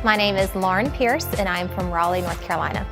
My name is Lauren Pierce and I'm from Raleigh, North Carolina.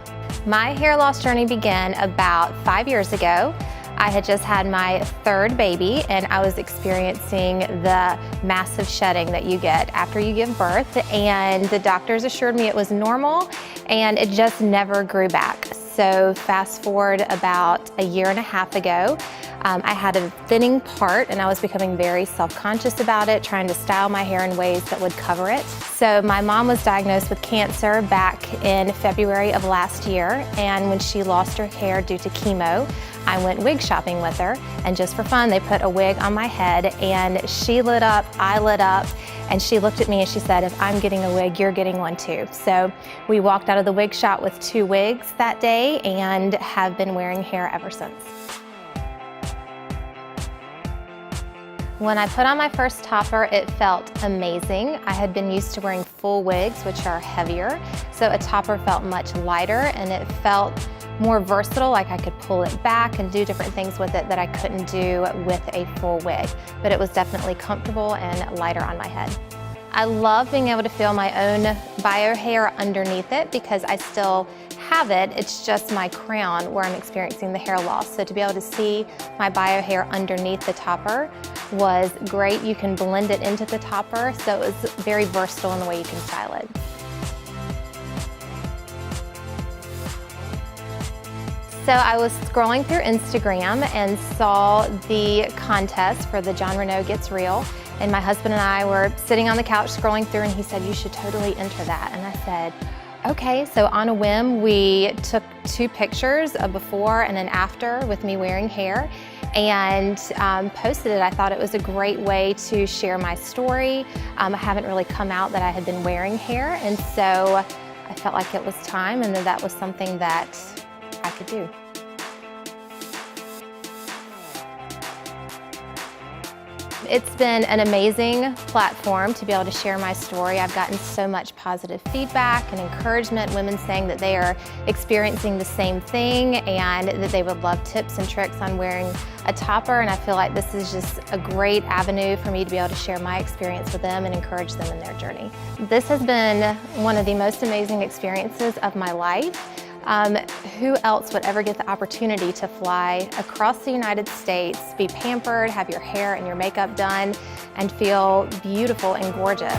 My hair loss journey began about 5 years ago. I had just had my third baby and I was experiencing the massive shedding that you get after you give birth, and the doctors assured me it was normal and it just never grew back. So fast forward about a year and a half ago, I had a thinning part and I was becoming very self-conscious about it, trying to style my hair in ways that would cover it. So my mom was diagnosed with cancer back in February of last year, and when she lost her hair due to chemo, I went wig shopping with her, and just for fun, they put a wig on my head and she lit up, I lit up, and she looked at me and she said, if I'm getting a wig, you're getting one too. So we walked out of the wig shop with 2 wigs that day and have been wearing hair ever since. When I put on my first topper, it felt amazing. I had been used to wearing full wigs, which are heavier, so a topper felt much lighter and it felt more versatile, like I could pull it back and do different things with it that I couldn't do with a full wig. But it was definitely comfortable and lighter on my head. I love being able to feel my own bio hair underneath it because I still have it. It's just my crown where I'm experiencing the hair loss. So to be able to see my bio hair underneath the topper was great. You can blend it into the topper, so it was very versatile in the way you can style it. So I was scrolling through Instagram and saw the contest for the Jon Renau Gets Real, and my husband and I were sitting on the couch scrolling through and he said, you should totally enter that. And I said, okay. So on a whim, we took 2 pictures, a before and an after with me wearing hair, and posted it. I thought it was a great way to share my story. I haven't really come out that I had been wearing hair, and so I felt like it was time and that was something that I could do. It's been an amazing platform to be able to share my story. I've gotten so much positive feedback and encouragement, women saying that they are experiencing the same thing and that they would love tips and tricks on wearing a topper, and I feel like this is just a great avenue for me to be able to share my experience with them and encourage them in their journey. This has been one of the most amazing experiences of my life. Who else would ever get the opportunity to fly across the United States, be pampered, have your hair and your makeup done, and feel beautiful and gorgeous?